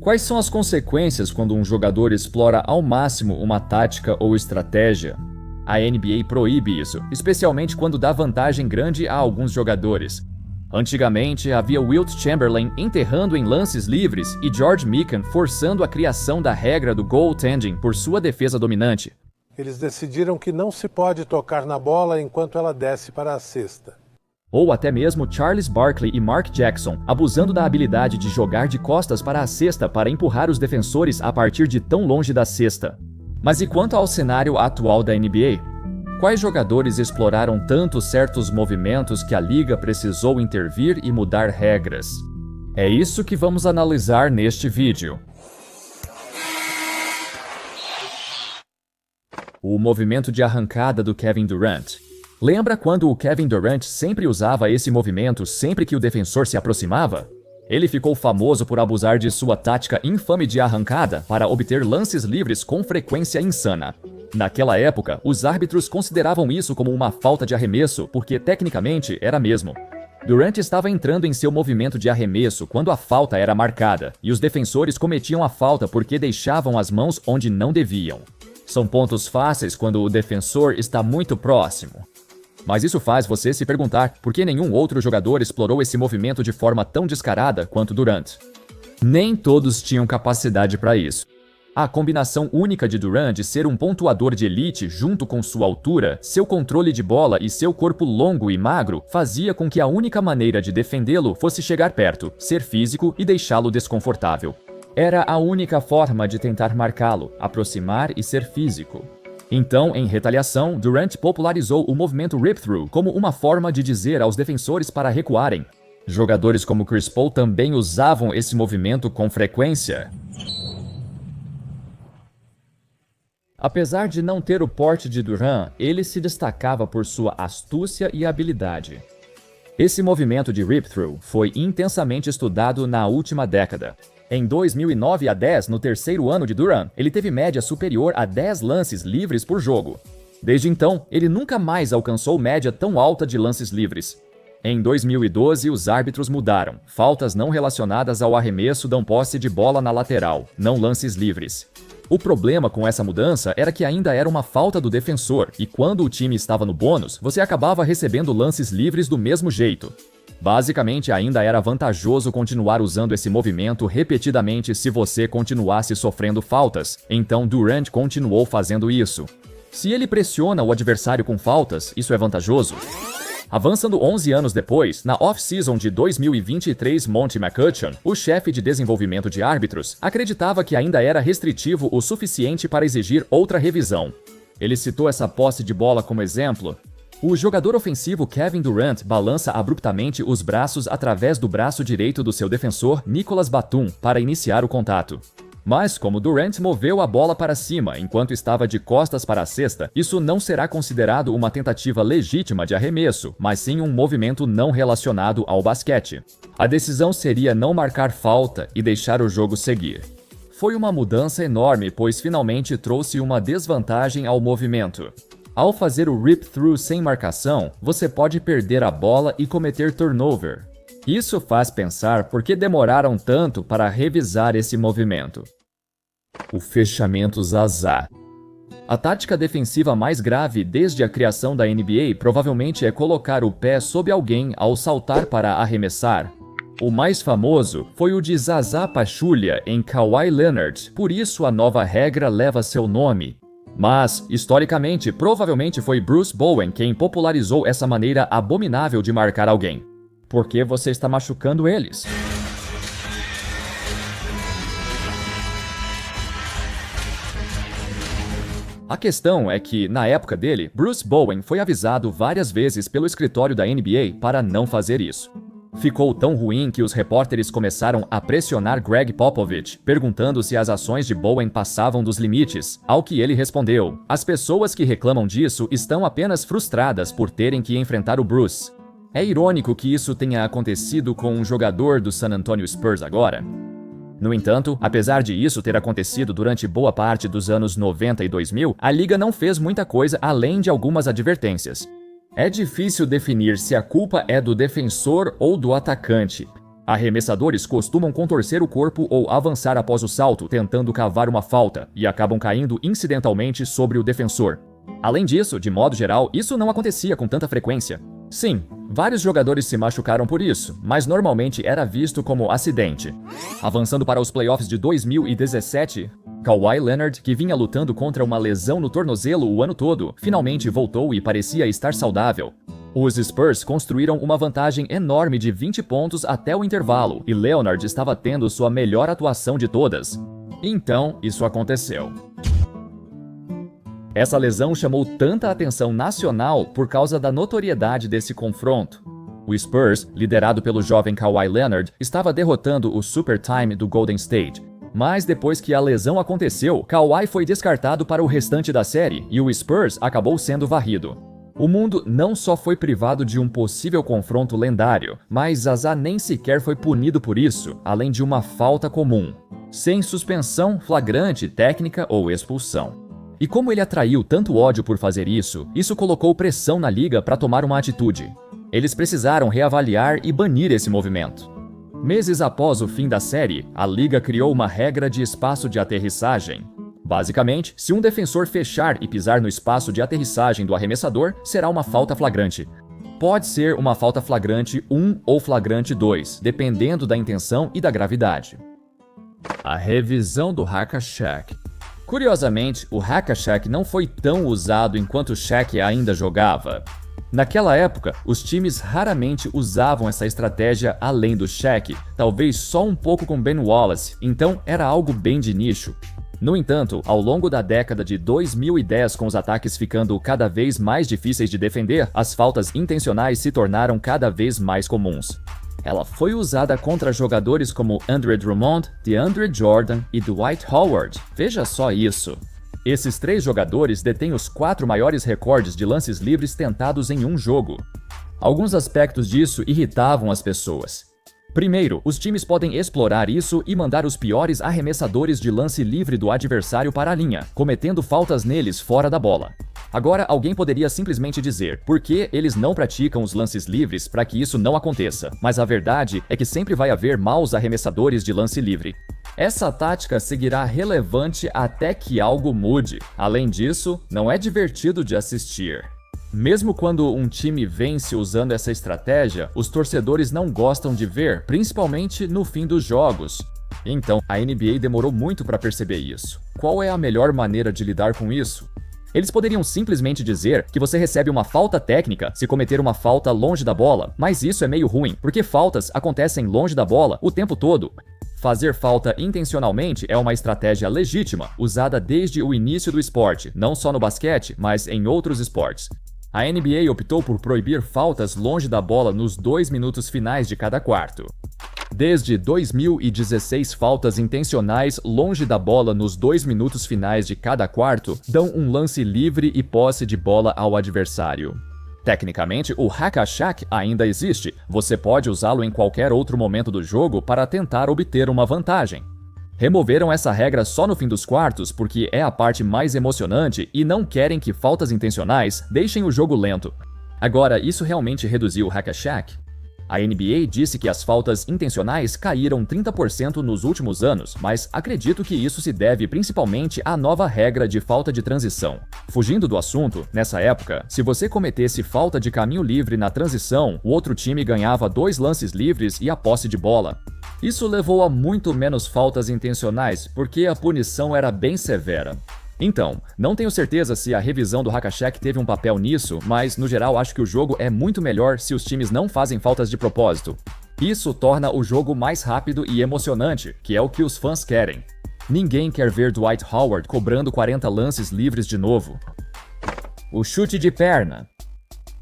Quais são as consequências quando um jogador explora ao máximo uma tática ou estratégia? A NBA proíbe isso, especialmente quando dá vantagem grande a alguns jogadores. Antigamente, havia Wilt Chamberlain enterrando em lances livres e George Mikan forçando a criação da regra do goaltending por sua defesa dominante. Eles decidiram que não se pode tocar na bola enquanto ela desce para a cesta. Ou até mesmo Charles Barkley e Mark Jackson, abusando da habilidade de jogar de costas para a cesta para empurrar os defensores a partir de tão longe da cesta. Mas e quanto ao cenário atual da NBA? Quais jogadores exploraram tanto certos movimentos que a liga precisou intervir e mudar regras? É isso que vamos analisar neste vídeo. O movimento de arrancada do Kevin Durant. Lembra quando o Kevin Durant sempre usava esse movimento sempre que o defensor se aproximava? Ele ficou famoso por abusar de sua tática infame de arrancada para obter lances livres com frequência insana. Naquela época, os árbitros consideravam isso como uma falta de arremesso, porque tecnicamente era mesmo. Durant estava entrando em seu movimento de arremesso quando a falta era marcada, e os defensores cometiam a falta porque deixavam as mãos onde não deviam. São pontos fáceis quando o defensor está muito próximo. Mas isso faz você se perguntar por que nenhum outro jogador explorou esse movimento de forma tão descarada quanto Durant. Nem todos tinham capacidade para isso. A combinação única de Durant de ser um pontuador de elite junto com sua altura, seu controle de bola e seu corpo longo e magro fazia com que a única maneira de defendê-lo fosse chegar perto, ser físico e deixá-lo desconfortável. Era a única forma de tentar marcá-lo, aproximar e ser físico. Então, em retaliação, Durant popularizou o movimento rip-through como uma forma de dizer aos defensores para recuarem. Jogadores como Chris Paul também usavam esse movimento com frequência. Apesar de não ter o porte de Durant, ele se destacava por sua astúcia e habilidade. Esse movimento de rip-through foi intensamente estudado na última década. Em 2009 a 10, no terceiro ano de Durant, ele teve média superior a 10 lances livres por jogo. Desde então, ele nunca mais alcançou média tão alta de lances livres. Em 2012, os árbitros mudaram. Faltas não relacionadas ao arremesso dão posse de bola na lateral, não lances livres. O problema com essa mudança era que ainda era uma falta do defensor, e quando o time estava no bônus, você acabava recebendo lances livres do mesmo jeito. Basicamente, ainda era vantajoso continuar usando esse movimento repetidamente se você continuasse sofrendo faltas, então Durant continuou fazendo isso. Se ele pressiona o adversário com faltas, isso é vantajoso? Avançando 11 anos depois, na off-season de 2023, Monty McCutcheon, o chefe de desenvolvimento de árbitros, acreditava que ainda era restritivo o suficiente para exigir outra revisão. Ele citou essa posse de bola como exemplo. O jogador ofensivo Kevin Durant balança abruptamente os braços através do braço direito do seu defensor Nicolas Batum para iniciar o contato. Mas como Durant moveu a bola para cima enquanto estava de costas para a cesta, isso não será considerado uma tentativa legítima de arremesso, mas sim um movimento não relacionado ao basquete. A decisão seria não marcar falta e deixar o jogo seguir. Foi uma mudança enorme, pois finalmente trouxe uma desvantagem ao movimento. Ao fazer o rip-through sem marcação, você pode perder a bola e cometer turnover. Isso faz pensar por que demoraram tanto para revisar esse movimento. O fechamento Zaza. A tática defensiva mais grave desde a criação da NBA provavelmente é colocar o pé sob alguém ao saltar para arremessar. O mais famoso foi o de Zaza Pachulia em Kawhi Leonard, por isso a nova regra leva seu nome. Mas, historicamente, provavelmente foi Bruce Bowen quem popularizou essa maneira abominável de marcar alguém. Por que você está machucando eles? A questão é que, na época dele, Bruce Bowen foi avisado várias vezes pelo escritório da NBA para não fazer isso. Ficou tão ruim que os repórteres começaram a pressionar Greg Popovich, perguntando se as ações de Bowen passavam dos limites, ao que ele respondeu: "As pessoas que reclamam disso estão apenas frustradas por terem que enfrentar o Bruce." É irônico que isso tenha acontecido com um jogador do San Antonio Spurs agora. No entanto, apesar de isso ter acontecido durante boa parte dos anos 90 e 2000, a liga não fez muita coisa além de algumas advertências. É difícil definir se a culpa é do defensor ou do atacante. Arremessadores costumam contorcer o corpo ou avançar após o salto, tentando cavar uma falta, e acabam caindo incidentalmente sobre o defensor. Além disso, de modo geral, isso não acontecia com tanta frequência. Sim, vários jogadores se machucaram por isso, mas normalmente era visto como acidente. Avançando para os playoffs de 2017, Kawhi Leonard, que vinha lutando contra uma lesão no tornozelo o ano todo, finalmente voltou e parecia estar saudável. Os Spurs construíram uma vantagem enorme de 20 pontos até o intervalo, e Leonard estava tendo sua melhor atuação de todas. Então, isso aconteceu. Essa lesão chamou tanta atenção nacional por causa da notoriedade desse confronto. O Spurs, liderado pelo jovem Kawhi Leonard, estava derrotando o Super Time do Golden State. Mas depois que a lesão aconteceu, Kawhi foi descartado para o restante da série e o Spurs acabou sendo varrido. O mundo não só foi privado de um possível confronto lendário, mas Zaza nem sequer foi punido por isso, além de uma falta comum, sem suspensão, flagrante, técnica ou expulsão. E como ele atraiu tanto ódio por fazer isso, isso colocou pressão na liga para tomar uma atitude. Eles precisaram reavaliar e banir esse movimento. Meses após o fim da série, a liga criou uma regra de espaço de aterrissagem. Basicamente, se um defensor fechar e pisar no espaço de aterrissagem do arremessador, será uma falta flagrante. Pode ser uma falta flagrante 1 ou flagrante 2, dependendo da intenção e da gravidade. A revisão do Hack-a-Shaq. Curiosamente, o Hack-a-Shaq não foi tão usado enquanto Shaq ainda jogava. Naquela época, os times raramente usavam essa estratégia além do Shaq, talvez só um pouco com Ben Wallace, então era algo bem de nicho. No entanto, ao longo da década de 2010, com os ataques ficando cada vez mais difíceis de defender, as faltas intencionais se tornaram cada vez mais comuns. Ela foi usada contra jogadores como Andre Drummond, DeAndre Jordan e Dwight Howard. Veja só isso. Esses 3 jogadores detêm os 4 maiores recordes de lances livres tentados em um jogo. Alguns aspectos disso irritavam as pessoas. Primeiro, os times podem explorar isso e mandar os piores arremessadores de lance livre do adversário para a linha, cometendo faltas neles fora da bola. Agora, alguém poderia simplesmente dizer por que eles não praticam os lances livres para que isso não aconteça, mas a verdade é que sempre vai haver maus arremessadores de lance livre. Essa tática seguirá relevante até que algo mude. Além disso, não é divertido de assistir. Mesmo quando um time vence usando essa estratégia, os torcedores não gostam de ver, principalmente no fim dos jogos. Então, a NBA demorou muito para perceber isso. Qual é a melhor maneira de lidar com isso? Eles poderiam simplesmente dizer que você recebe uma falta técnica se cometer uma falta longe da bola, mas isso é meio ruim, porque faltas acontecem longe da bola o tempo todo. Fazer falta intencionalmente é uma estratégia legítima, usada desde o início do esporte, não só no basquete, mas em outros esportes. A NBA optou por proibir faltas longe da bola nos 2 minutos finais de cada quarto. Desde 2016, faltas intencionais longe da bola nos 2 minutos finais de cada quarto dão um lance livre e posse de bola ao adversário. Tecnicamente, o Hack-a-Shaq ainda existe. Você pode usá-lo em qualquer outro momento do jogo para tentar obter uma vantagem. Removeram essa regra só no fim dos quartos porque é a parte mais emocionante e não querem que faltas intencionais deixem o jogo lento. Agora, isso realmente reduziu o Hack-a-Shaq? A NBA disse que as faltas intencionais caíram 30% nos últimos anos, mas acredito que isso se deve principalmente à nova regra de falta de transição. Fugindo do assunto, nessa época, se você cometesse falta de caminho livre na transição, o outro time ganhava 2 lances livres e a posse de bola. Isso levou a muito menos faltas intencionais, porque a punição era bem severa. Então, não tenho certeza se a revisão do Hack-a-Shaq teve um papel nisso, mas no geral acho que o jogo é muito melhor se os times não fazem faltas de propósito. Isso torna o jogo mais rápido e emocionante, que é o que os fãs querem. Ninguém quer ver Dwight Howard cobrando 40 lances livres de novo. O chute de perna.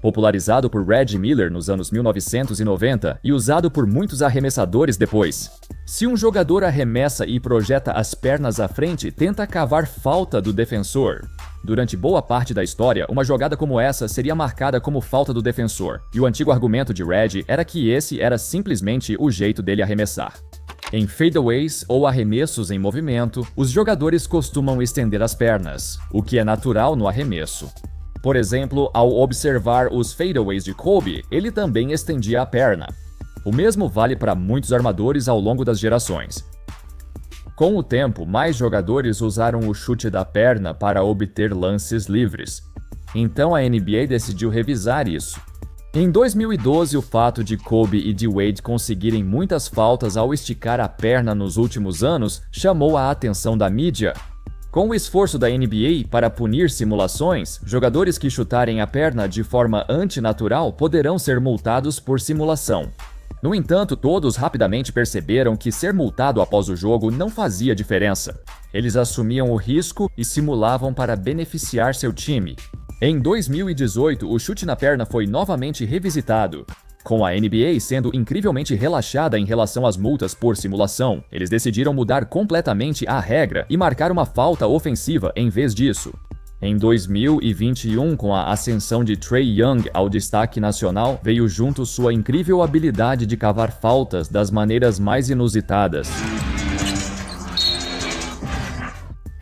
Popularizado por Reggie Miller nos anos 1990 e usado por muitos arremessadores depois. Se um jogador arremessa e projeta as pernas à frente, tenta cavar falta do defensor. Durante boa parte da história, uma jogada como essa seria marcada como falta do defensor, e o antigo argumento de Reggie era que esse era simplesmente o jeito dele arremessar. Em fadeaways ou arremessos em movimento, os jogadores costumam estender as pernas, o que é natural no arremesso. Por exemplo, ao observar os fadeaways de Kobe, ele também estendia a perna. O mesmo vale para muitos armadores ao longo das gerações. Com o tempo, mais jogadores usaram o chute da perna para obter lances livres. Então a NBA decidiu revisar isso. Em 2012, o fato de Kobe e de Wade conseguirem muitas faltas ao esticar a perna nos últimos anos chamou a atenção da mídia. Com o esforço da NBA para punir simulações, jogadores que chutarem a perna de forma antinatural poderão ser multados por simulação. No entanto, todos rapidamente perceberam que ser multado após o jogo não fazia diferença. Eles assumiam o risco e simulavam para beneficiar seu time. Em 2018, o chute na perna foi novamente revisitado. Com a NBA sendo incrivelmente relaxada em relação às multas por simulação, eles decidiram mudar completamente a regra e marcar uma falta ofensiva em vez disso. Em 2021, com a ascensão de Trae Young ao destaque nacional, veio junto sua incrível habilidade de cavar faltas das maneiras mais inusitadas.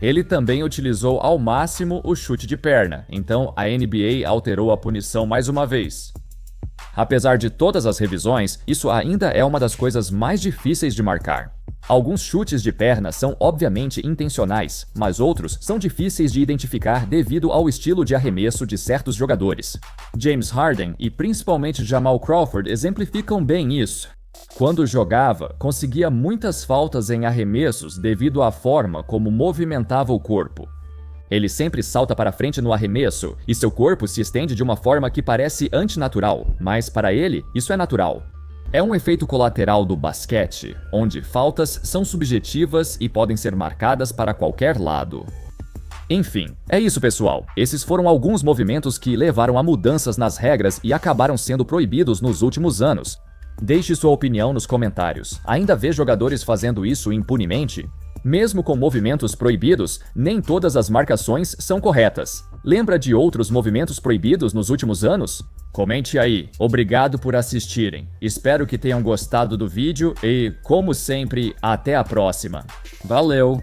Ele também utilizou ao máximo o chute de perna, então a NBA alterou a punição mais uma vez. Apesar de todas as revisões, isso ainda é uma das coisas mais difíceis de marcar. Alguns chutes de perna são obviamente intencionais, mas outros são difíceis de identificar devido ao estilo de arremesso de certos jogadores. James Harden e principalmente Jamal Crawford exemplificam bem isso. Quando jogava, conseguia muitas faltas em arremessos devido à forma como movimentava o corpo. Ele sempre salta para frente no arremesso e seu corpo se estende de uma forma que parece antinatural, mas para ele isso é natural. É um efeito colateral do basquete, onde faltas são subjetivas e podem ser marcadas para qualquer lado. Enfim, é isso, pessoal. Esses foram alguns movimentos que levaram a mudanças nas regras e acabaram sendo proibidos nos últimos anos. Deixe sua opinião nos comentários. Ainda vê jogadores fazendo isso impunemente? Mesmo com movimentos proibidos, nem todas as marcações são corretas. Lembra de outros movimentos proibidos nos últimos anos? Comente aí. Obrigado por assistirem. Espero que tenham gostado do vídeo e, como sempre, até a próxima. Valeu!